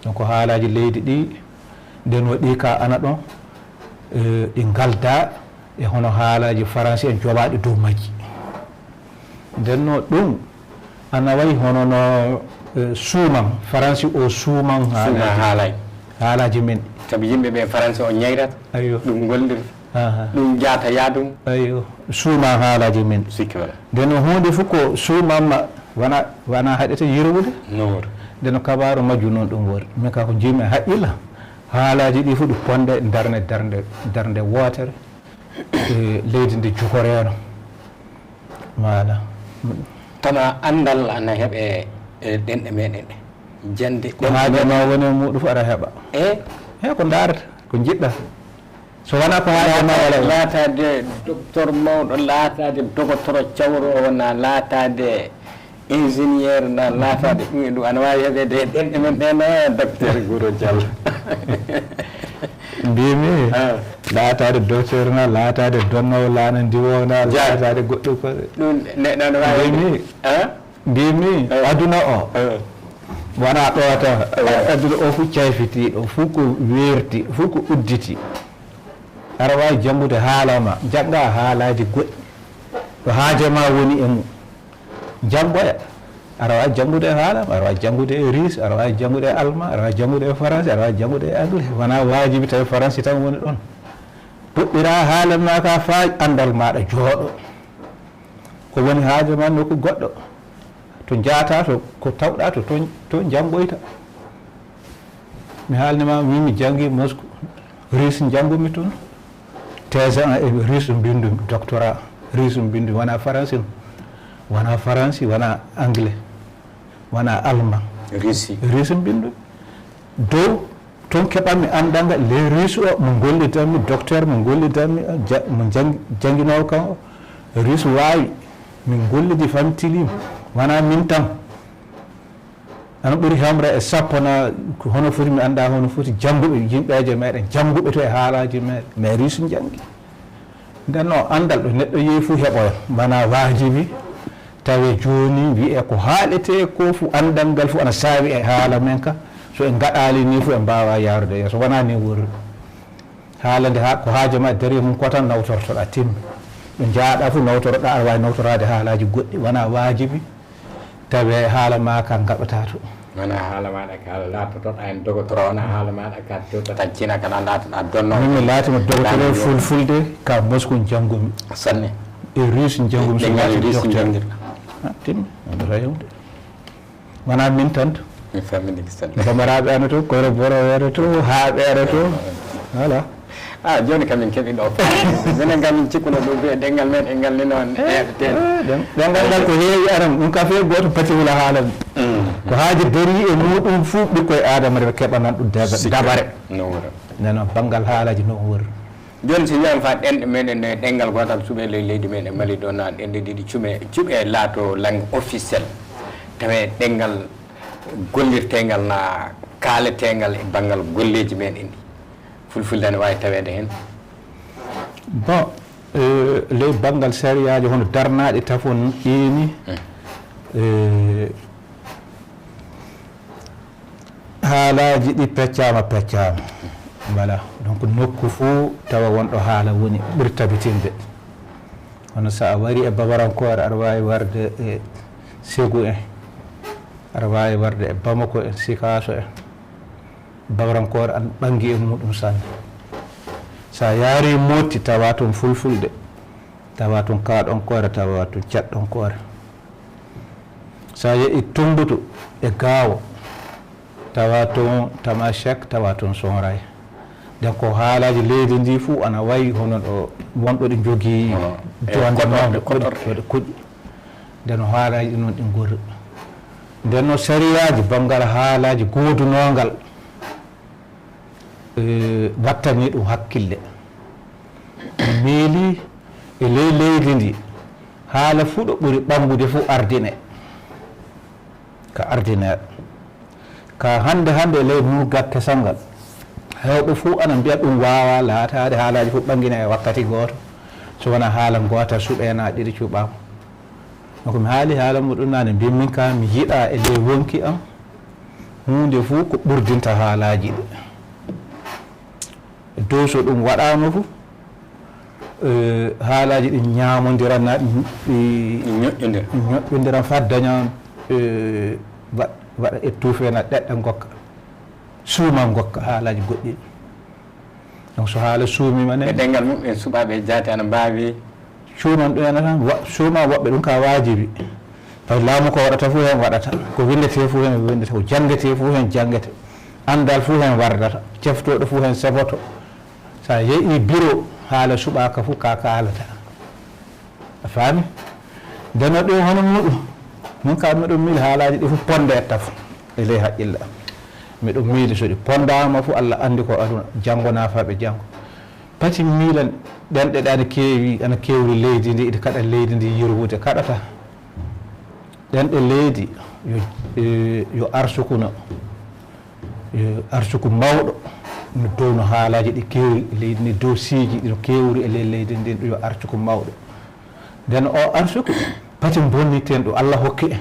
donc haalaji leydi ɗi nden waɗi ka ana ɗon ɗi galda e hono haalaji français en joɓaɗi dow majji ndenno ɗum ana wayi hono no suuman français o suuman haalaji men saabu yimɓe ɓe français o ñayrata ayo ɗum gollir ɗum jaata yaadum ayo suuman haalaji men sikki wala ndenno hunde fof ko suumanma wona haɗete yirwude no ndeno kabaru majju noon ɗum wori min ka ko jimi e haqqilla haalaji ɗi fof ɗi ponde darde wootere leydi ndi jukoreno voilà tama andal ana heeɓe ɗenɗe meɗen ɗe jande ko haajama woni muɗum fof aɗa heeɓa e ko darata ko jiɗɗa so wona ko haajama wala laatade docteur mawɗo laatade dogotoro cawro wona laatade ingénieur na laatade ɗum e ɗum ana wawi heɓede ɗenɗe men ɗen docteur Guro Dial mbimi laatade docteur na laatade donnowo laana ndiwo na laatade goɗɗo ko ɗum neɗɗo ana wawi mbimi aduna o wona ɗota aduna o fof cayfitiɗo fof ko weerti fof ko udditi aɗa wawi janngude haalama jagga haalaji goɗɗi ɗo haajama woni e mum janggoya aɗa wawi janngude e haalama aɗa wawi janngude e russe aɗa wawi janngude e allemand aɗa wawi janngude e français aɗa wawi janngude e anglais wona wajibi tawi français tan woni ɗon puɗɗira haalama ka fa andal maɗa jooɗo ko woni haajama nokku goɗɗo to jaata to ko tawɗa to janggoyta mi haalnima mi janggi Moscou russe janggumi toon thèse e russe mbindumi doctorat russe mbindumi wona français wona anglais wona allemand russe mbindumi dow toon keɓanmi andanga les russe o mo gollitanmi docteur mo gollitanmi mo jangginowo kan o russe wawi min gollidi famtilima wona min tan ana ɓuuri hemre e sappona hono foti mi anda hono foti jangguɓe yimɓeje meɗen jangguɓe to e haalaji meɗen mais russe janggi ndenno andal ɗo neɗɗo yeeyi fo heɓoyo wona wajibi tawi joni wiye ko haalete ko fu andal ngal fu ana saawi e haala men ka so en gaɗali ni fu en mbawa yarude yeeso wona ni wori haalande ko haajama e daari mum ko tan nawtortoɗa timmi ɗo jaaɗa fu nawtoroɗa aɗa wawi nawtorade haalaji goɗɗi wona wajibi tawi haala ma ka gaɓata to wona haala maɗa ka laatotoɗa en dogotoro wona haala maɗa ka joɗɗata cina kana laatoɗa donno min mi laatima dogotoro fulfulde ka Moscou janggumi sanne e russe janggumi so laati docteur timmi aɗa rewde wona min tanto mi fammini sanne bamaraɓe ana to kore boro weere to haaɓe ara to voilà joni kam min keeɓi ɗo minen kam min cikkuno ɗo ɓe ɗengal men e ngal ni noon heɓeteɗe ɗengal ngal ko heewi aram ɗum ka fe goto patiwla haala ko haaji daari e muɗum fuu ɓikkoye adama reɓe keɓanan ɗum dabare no wuro neno banggal haalaji no wori joni si wiyan fa ɗenɗe meɗen e ɗengal gotal cuuɓe leydi meɗen Mali ɗo na ɗenɗe ɗiɗi cuuɓe laato langue officiel tawe ɗengal gollirtegal na kaaletegal e banggal golleji meɗen ɗi fulfulde ne wawi tawede hen bon ley banggal sariyaji hono darnaɗe tafon ƴeeni haalaji ɗi peccama voilà donc nokku fou tawa wonɗo haala woni ɓuuri tabitinde hono sa wari e babarankore aɗa wawi warde e Ségou en aɗa wawi warde e Bamako en Sikaso en babarankore an ɓangui e muɗum sanne sa yaari Moti tawa toon fulfulde tawa toon kaaɗonkore tawa toon catɗonkore sa yeehi Tumbutu e Gaawo tawa toon Tamashek tawa toon Sonray den ko haalaji leydi ndi fuu ana wayi hono ɗo wonɗo ɗi jogii jonde mawde koɗɗe kuƴƴi nden haalaji ɗi noon ɗi gori nden no sariyaji banggal haalaji goodunongal wattani ɗum hakkille miili e ley leydi ndi haala fuu ɗo ɓuri ɓambude fuu ardine ka ardineɗo ka hande e ley nuggat kesal ngal hewɓe fuu ana mbiya ɗum wawa laatade haalaji fof ɓangguina e wakkati goto so wona haala gotal suuɓena ɗiɗi cuuɓama donc mi haali haala muɗum nane mbimi min ka mi yiiɗa e ley wonki am hunde fuu ko ɓurdinta haalaji ɗi dow so ɗum waɗama fo haalaji ɗi ñamodiranna ɗi ñoƴƴodiran fa daña waɗa étouffena ɗeɗɗa gokka suuma gokka haalaji goɗɗi donc so haala suumima ne e ɗengal mum e suɓaɓe jaati ana mbawi suuman ɗum ena tan suuma woɓɓe ɗum ka wajibi par laamu ko waɗata fof hen waɗata ko windete fof hen windete ko janggete fof hen janggete andal fof hen wardata ceftoɗo fof hen sefoto sa yeehi bureau haala suɓaka fof ka kaalata a faami ndeno ɗum hono muɗum min ka miɗum miili haalaji ɗi fof ponde taf e ley haqqille am miɗum miili so ɗi pondama fof Allah andi ko aduna janggo nafaɓe janggo pati miilan ɗenɗe ɗe ana kewri leydi ndi iɗi kaɗa leydi ndi yirwude kaɗata ɗenɗe leydi yo arsukuno yo arsuku mawɗo no dow no haalaji ɗi kewri leydi ndi dossier ji ɗino kewri e ley leydi ndi yo arsuku mawɗo nden o arsuku pati bonniten ɗo Allah hokki en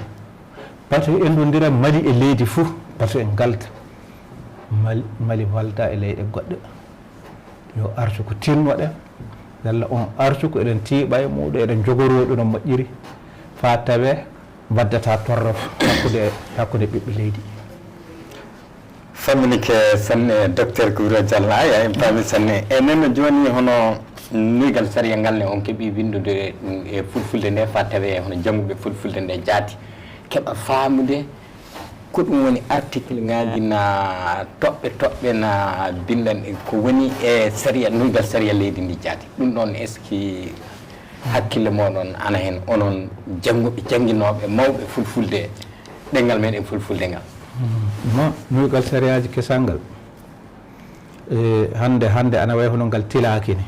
pati endodira Mali e leydi fof pati en galta Mali walda e leyɗe goɗɗe yo arsuku tinnoɗen walla on arsuku eɗen tiiɓa e muɗum eɗen jogoroɗo no moƴƴiri fa tawe waddata torrof hakkude ɓiɓɓe leydi famminike sanne docteur Guro Diallo aya en paami sanne e nenno joni hono nuygal sariya ngal ne on keeɓi windude e fulfulde nde fa tawe hono jannguɓe fulfulde nde jaati keɓa faamude ko ɗum woni article ngaji na toɓɓe na bindan ko woni e sariya nuygal sariya leydi ndi jaati ɗum ɗon est ce que hakkille moɗon ana hen onon jannguɓe jannginoɓe mawɓe fulfulde ɗengal meɗen fulfulde ngal non nuygal sariyaji kesal ngal hande ana wayi hono ngal tilaki ni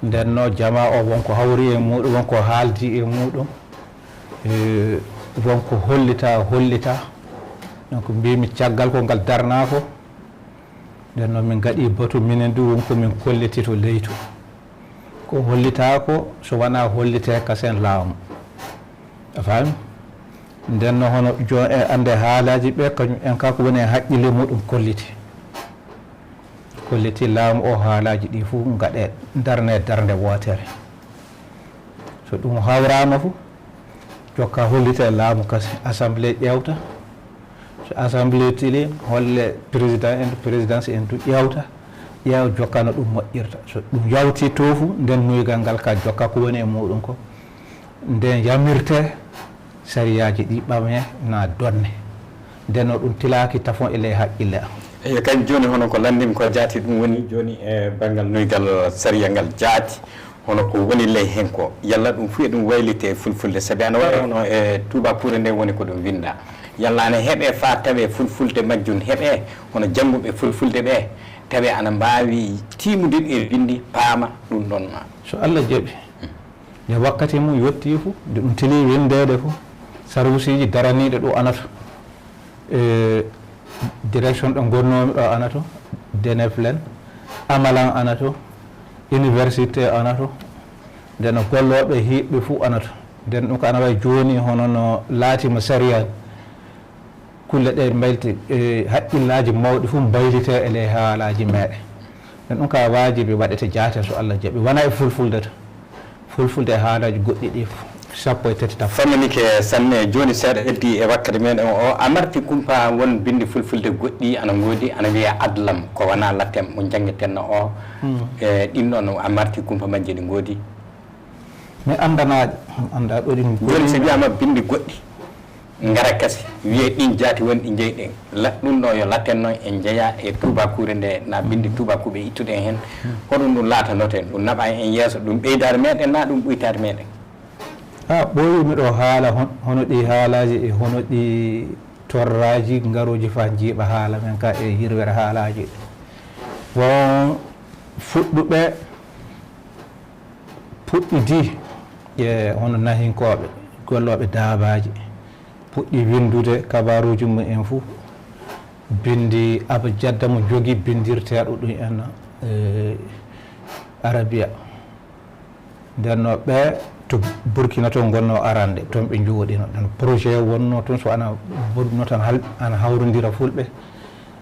nden no jama o wonko hawri e muɗum wonko haaldi e muɗum wonko hollita donc mbimi caggal ko ngal darna ko nden noon min gaɗi batu minen du wonko min kolliti to leytu ko hollita ko so wona hollite kasen laamu a faami nden no hono jon e ande haalaji ɓe kañum en kako woni e haqqille muɗum kolliti laamu o haalaji ɗi fof gaɗe darne darde wotere so ɗum hawrama fof jokka hollite e laamu kasi assemblée ƴewta so assemblée tili holle présidence en du ƴewta ƴeewa jokka no ɗum moƴƴirta so ɗum yawti to fu nden nuygal ngal ka jokka ko woni e muɗum ko nden yamirte sariyaji ɗi ɓame na donne nden no ɗum tilaki tafon e ley haqqille am eyi kadi joni hono ko landimi ko jaati ɗum woni joni e banggal nuygal sariya ngal jaati hono ko woni ley hen ko yalla ɗum fu e ɗum waylite fulfulde saabi ana waɗa hono e Touba Pouré nde woni ko ɗum winda yalla ne heeɓe fa tawe fulfulde majjum heeɓe hono jannguɓe fulfulde ɓe tawi ana mbawi timude e bindi paama ɗum ɗon ma so Allah jaɓi nde wakkati mum yetti fuu nde ɗum teli windede fuu service ji daraniɗe ɗo anato direction ɗo gonnomi ɗo anato deneflen amalan anato université anato nden no golloɓe hiɓɓe fuu anato nden ɗum ko ana wawi joni hono no laatima sariya kulle ɗe mbaylti haqqillaji mawɗi fuu mbaylite e ley haalaji meɗen nden ɗum ka wajibi waɗete jaate so Allah jaɓi wona e fulfulde to fulfulde e haalaji goɗɗi ɗi sappo e tati tan famminike sanne joni seeɗa eddi e wakkati meɗen o a marti kumpa won bindi fulfulde goɗɗi ana goodi ana wiya adlam ko wona latten mo jangguetenno o e ɗin ɗon a marti kumpa majje ɗi goodi mi andanaɗe anda ɗo ɗin joni so wiyama bindi goɗɗi gara kasi wiye ɗin jaati woni ɗi jeyɗen ɗum ɗo yo latten noon en jeeya e tubakure nde na bindi tubakuɓe ittuɗen hen hoɗum ɗum laatanoten ɗum naɓa en yeeso ɗum ɓeydare meɗen na ɗum ɓuytare meɗen a ɓoyimi ɗo haala hono ɗi haalaji e hono ɗi torraji ngaruji fa jiiɓa haala men ka e yirwere haalaji won fuɗɗuɓe puɗɗidi e hono nahinkoɓe golloɓe daabaji puɗɗi windude kabaruji mum en fou bindi aba jadda mo jogui bindirteɗo ɗum en arabia ndenno ɓe to Burkina to gonno arande toon ɓe jooɗino ɗon projet wonno toon so ana bonno tan ana hawrodira fulɓe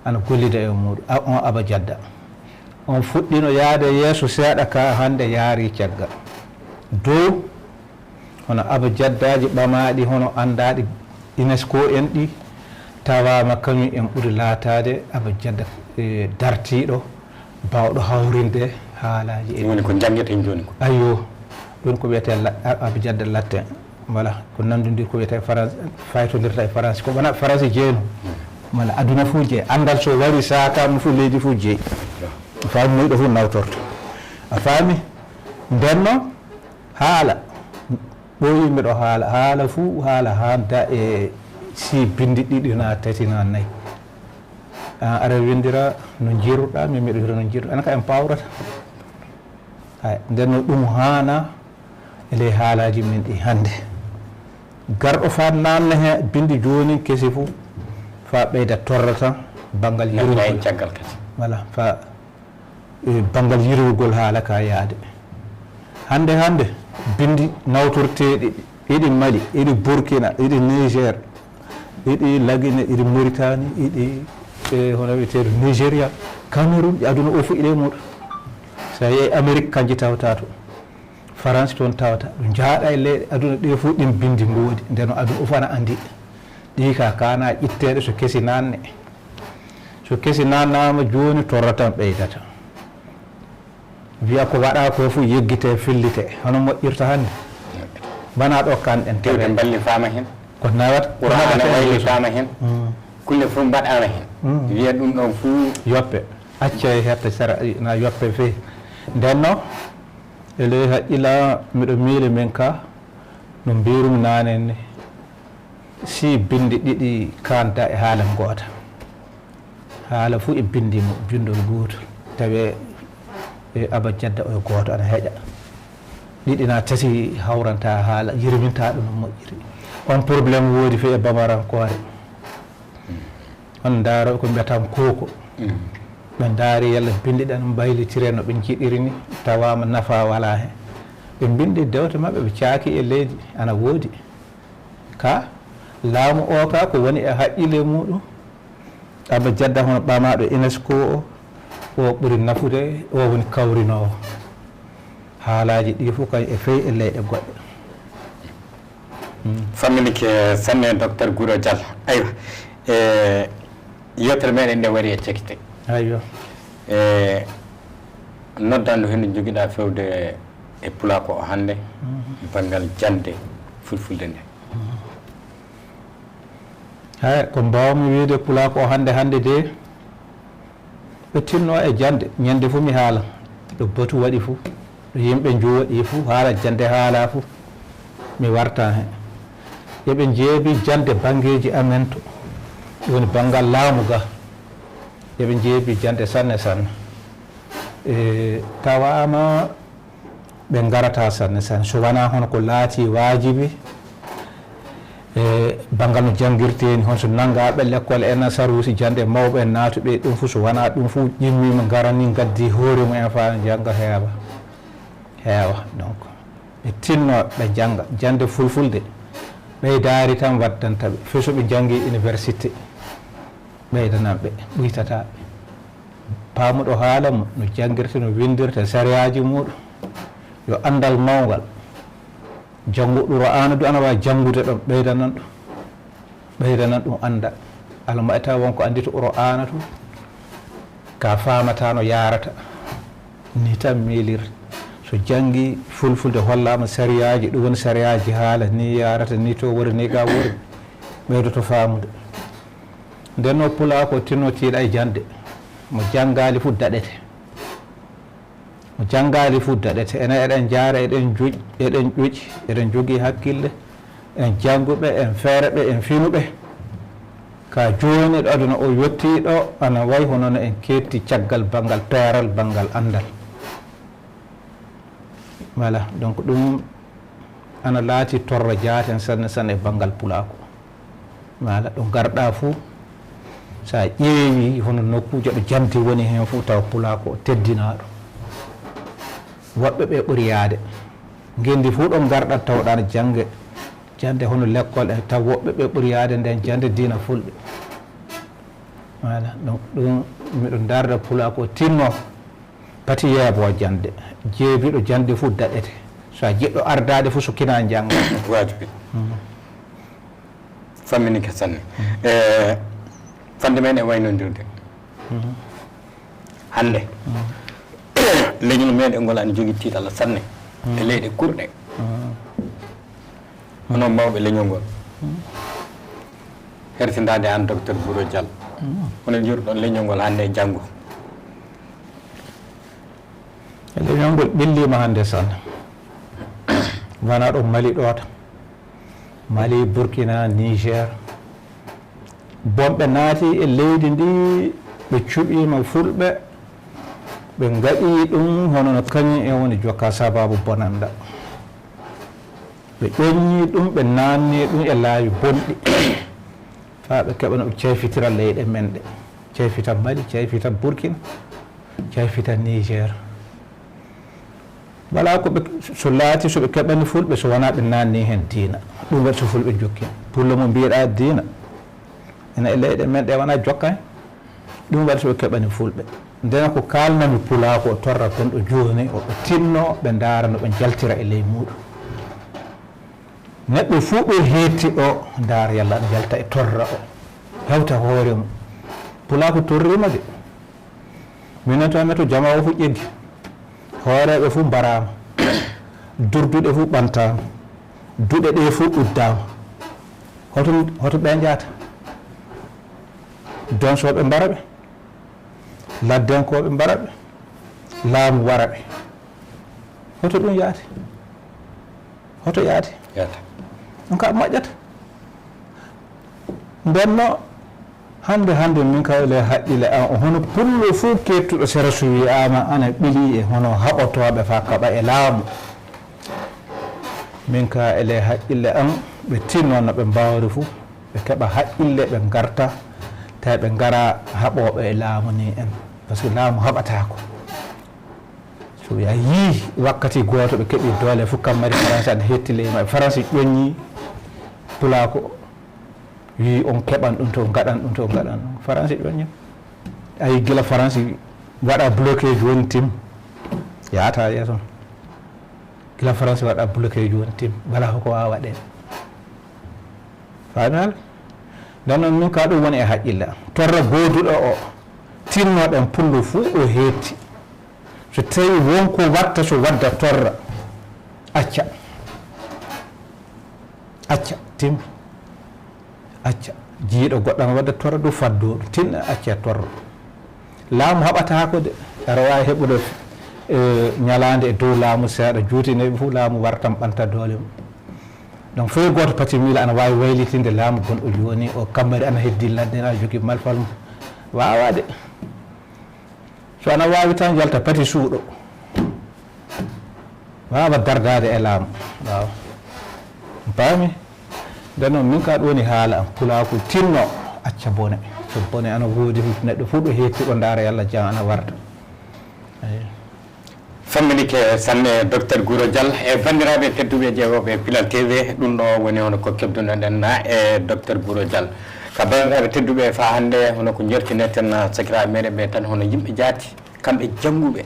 ana gollida e muɗum on aba jadda on fuɗɗino yaade yeeso seeɗa ka hande yaari caggal dow hono aba jaddaji ɓamaɗi hono andaɗi UNESCO en ɗi tawama kañum en ɓuuri laatade aba jadda dartiɗo bawɗo hawrinde haalaji e woni ko janggueten joni ko ayyo ɗum ko wiyete aba jadda latin voilà ko nandodir ko wiyete France faytodirta e France ko wona France jeeyno wala aduna fuu jeey andal so wari sakama fuu leydi fuu jeey faami moyɗo fuu nawtorto a faami ndenno haala ɓoyimi ɗo haala fuu haala handa e si bindi ɗiɗi na tati na nayyi ara windira no jiruɗa min miɗo wira no jiruɗa ana ka en pawrata hay ndenno ɗum hana ele haalaji min ɗi hande garɗo fa namna he bindi joni kesi fuu fa ɓeyda torra tan banggal yirugol caggal kadi voilà fa banggal yirugol haala ka yaade hande bindi nawtorteɗi iɗi Mali iɗi Burkina iɗi Niger iɗi Laguine iɗi Mauritanie iɗi hono wiyeteɗo Nigéria Cameroun ɗi aduna o fo iɗe muɗum sa yeeyi Amérique kanji tawata to France toon tawata ɗo jaaɗa e leyɗe aduna ɗe fof ɗin bindi ngoodi ndeno aduna o fof ana andi ɗi ka kana ƴitteɗe so kesi nanne so kesi nannama joni torra tan ɓeydata wiya ko waɗa ko fof yeggite fillite hono moƴƴirta hande bana ɗo kanɗen tewde balli fama hen ko nawat qur'ana wayli fama hen kulle fof mbaɗama hen wiya ɗum ɗon fuu yoppe acca e hetta sara na yoppe fe ndenno ele haqqila miɗo miili min ka no mbirumi nanen ni si bindi ɗiɗi kanta e haala goota haala fuu e bindi mum bindol gotol tawi e aba jadda o goto ana heeƴa ɗiɗi na tati hawranta haala yirminta ɗum no moƴƴiri on probléme woodi fe e bamarankore on daaro ko mbiyatan koko ɓe daari yalla bindi ɗen mbaylitire no ɓe jiɗiri ni tawama nafa wala hen ɓe bindi dewte mabɓe ɓe caaki e leydi ana woodi ka laamu o ka ko woni e haqqille muɗum aba jadda hono ɓamaɗo UNESCO o ɓuuri nafude o woni kawrinowo haalaji ɗi fof kañ e fewi e leyɗe goɗɗe famminike sanne docteur Guro Diallo aywa yewtere meɗen nde waɗi e cekkite ayyo noddandu hen joguiɗa fewde e pulako o hande banggal jande fulfulde nde hay ko mbawmi wiide pulako o hande de ɓe tinno e jande ñande fof mi haala ɗo batu waɗi fof ɗo yimɓe jooɗi fof haala jande haala fof mi warta hen yoɓe jeebi jande banggueji amen to woni banggal laamu ga yoɓe jeebi jande sanne tawama ɓe garata sanne sanne so wona hono ko laati wajibi banggal no janguirteni hon so nangaɓe l'école e nasarusi jande mawɓe natuɓe ɗum fo so wona ɗum fo ƴimmima garani gaddi hoore mumen fa jangga heewa donc ɓe tinno ɓe jangga jande fulfulde ɓeydari tan waddantaɓe fe so ɓe jangi université ɓeydananɓe ɓuytataɓe pamuɗo haala mo no janguirta no windirta sariyaji muɗum yo andal mawgal janguɗo anadu ana wawi jangude ɗon ɓeydanan ɗum anda alama eta wonko andi to uro anatu ka famata no yarata ni tan miilirta so jangi fulfulde hollama sariyaji ɗum woni sariyaji haala ni yarata ni to wori ni ga wori ɓeydoto famude nden no pula ko tinnotiɗa e jande mo jangali fu daɗete enen eɗen jaara eɗen ƴuuƴi eɗen jogui hakkille en janguɓe en feereɓe en finuɓe ka joni ɗo aduna o yettiɗo ana way hono no en ketti caggal banggal peeral banggal andal voilà donc ɗum ana laati torra jaaten sanne sanne e banggal pulako voilà ɗo garɗa fou sa ƴeewi hono nokkuje ɗo jamdi woni hen fou taw pulako teddinaɗo woɓɓe ɓe ɓuuri yaade gendi fuu ɗon garɗat tawɗano jande hono l'école en taw woɓɓe ɓe ɓuuri yaade nden jande diina fulɓe voilà donc ɗum miɗo darda pulako tinno pati yeebo jande jeebiɗo jande fuu daɗete so a jiɗɗo ardade fuu so kina jangga wajibi famminike sanne fande men e waynodirde hande leñol meɗen ngol ani jogui tiiɗalla sanne e leyɗe kurɗe hono mawɓe leñol ngol hertidade an docteur Bouro Dial hono jiruɗon leñol ngol hande e janggo leñol ngol ɓillima hande sanne wona ɗo Mali ɗo tan Mali Burkina Niger bonɓe naati e leydi ndi ɓe cuɓima fulɓe ɓe gaɗi ɗum hono no kañum e woni jokka sababu bonanda ɓe ƴoññi ɗum ɓe nanni ɗum e laawi bonɗi fa ɓe keɓa no ɓe ceyfitira leyɗe men ɗe ceyfita Mali ceyfita Burkina ceyfita Niger wala ko ɓe so laati soɓe keɓani fulɓe so wona ɓe nanni hen diina ɗum waɗi so fulɓe jokki pulla mo mbiyeɗa diina ene e leyɗe men ɗe wona jokka ɗum waɗi soɓe keɓani fulɓe ndena ko kalnami pulako o torra gonɗo joni oɓe tinno ɓe daara no ɓe jaltira e ley muɗum neɗɗo fuu ɓe heetti ɗo daara yalla aɗa jalta e torra o hewta hoore mum pulako torrima de minen to to jama o fu ƴeggi hooreɓe fuu mbarama durduɗe fuu ɓantama duɗe ɗe fuu uddama hoto ɓe jaata donsoɓe mbara ɓe laddenkoɓe mbara ɓe laamu wara ɓe hoto ɗum yaati hoto yaati ɗum ka moƴƴata ndenno hande min kawle haqqille an o hono pullo fuu kettuɗo sera so wiyama ana ɓiili e hono haɓotoɓe fa kaɓa e laamu min ka ele haqqille an ɓe tinno no ɓe mbawri fuu ɓe keeɓa haqqille ɓe garta tawi ɓe gara haɓoɓe e laamu ni en par ce que laamu haɓatako so a yii wakkati goto ɓe keeɓi doole fof kammari français aɗa hetti leyma français ƴoññi pulako wi on keɓan ɗum to gaɗan ɗum français ƴoññi ayi guila français waɗa bloqué joni tim yata yeeso guila français waɗa bloqué joni tim wala hoko wawa waɗe faami nden noon min ka ɗum woni e haqqille am torra goduɗo o tinnoɗen pullo fuu o heetti so tawi wonko watta so wadda torra acca tim acca jiiɗo goɗɗo wadda torra du faddoɗo tinna acca torra laamu haɓatako de aɗa wawi heɓude ñalande e dow laamu seeɗa juutineɓe fuu laamu wartan ɓanta doole mum donc foy goto patimila ana wawi waylitinde laamu gonɗo joni o kammari ana heddi ladde ana jogui malfal mum wawa de so ana wawi tan jalta pati suuɗo wawa dardade e laamu wawa paami nden noon min ka ɗo woni haala am pulaku tinno acca bone so bone ana woodi neɗɗo fof ɗo hettiɗo ndaara yallah jam ana warta eyi famminike sanne docteur Guro Dial e bandiraɓe tedduɓe ƴeewoɓe Pilal TV ɗum ɗo woni hono ko kebdunoɗen na e docteur Guro Dial ka bandiraɓe tedduɓe fa hannde hono ko jertineten sakiraɓe meɗen ɓe tan hono yimɓe jaati kamɓe jannguɓe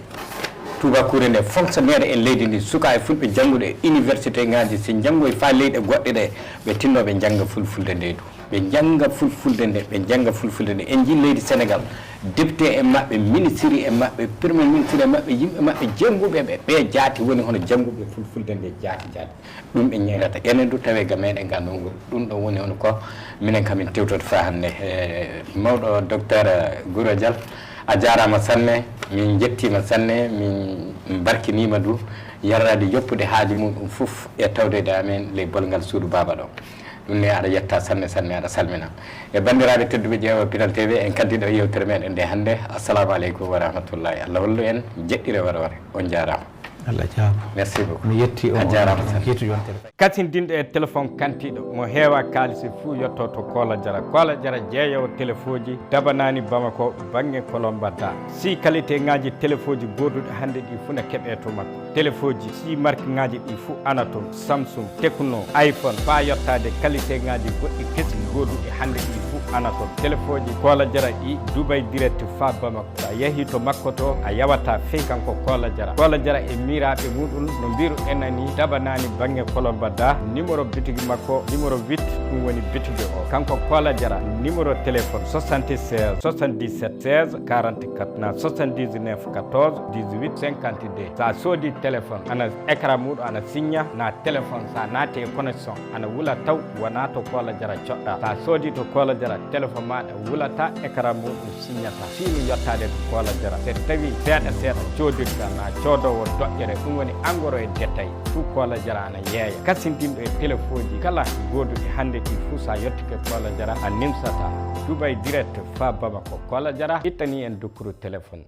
tubakure nde fonctionnaire e leydi ndi suka e fulɓe jannguɗe université ngaji si janngoy fa leyɗe goɗɗe ɗe ɓe tinnoɓe jangga fulfulde nde du ɓe jangga fulfulde nde ɓe jangga fulfulde nde en jii leydi Sénégal député e maɓɓe ministre e maɓɓe premier ministre e maɓɓe yimɓe maɓɓe jannguɓe ɓe jaati woni hono jannguɓe fulfulde nde jaati ɗum ɓe ñeyrata enen du tawi ga meɗen ga ɗon ɗum ɗo woni hono ko minen kamin tewtoto fa hannde mawɗo docteur Guro Dial a jarama sanne min jettima sanne min barkinima du yarrade yoppude haaju muɗum fof e tawdede amen ley bolgal suudu baba ɗo ɗum ne aɗa yetta sanne sanne aɗa salmina e bandiraɓe tedduɓe ƴeewa Pilal TV en kaddiɗo yewtere meɗen nde hannde assalamu aleykum wa rahmatullahi Allah wallu en jeɗɗire wara on jarama Allah jaabo merci beaucoup mi yetti on jarama yetti yontere kasindinɗo e téléphone kantiɗo mo heewa kaalisi fuu yetto to Kola Jara jeeyowo téléphone ji dabanani Bamako banggue Kolombada si qualité ngaji téléphone ji goduɗi hannde ɗi fuu ne keeɓe to makko téléphone ji si marque ngaji ɗi fuu ana toon Samsung Tecno iPhone fa yettade qualité ngaji goɗɗi kesi goduɗi hannde ɗi fuu ana toon téléphone ji Kola Jara ɗi Dubai direct fa Bamako sa yeehi to makko to a yawata fey kanko Kola Jara e miraɓe muɗum no mbiru enani dabanani banggue Kolombada numéro bitigi makko numéro 8 ɗum woni bitigi o kanko Kola Jara numéro téléphone 76 77 16 44 na 79 14 18 52 sa soodi téléphone ana écran muɗum ana signa na téléphone sa naati e connexion ana wula taw wona to Kola Jara coɗɗa sa soodi to Kola Jara téléphone maɗa wulata écran muɗum signata fini yettade to Kola Jara so tawi seeɗa codirta na coodowo doƴƴere ɗum woni engrais e détail tout Kola Jara ana yeeya kasindinɗo e téléphone ji kala goduɗi hannde ɗi fuu sa yettike Kola Jara a nimsata Dubai direct fa Bamako Kola Jara ittani en dokkuru téléphone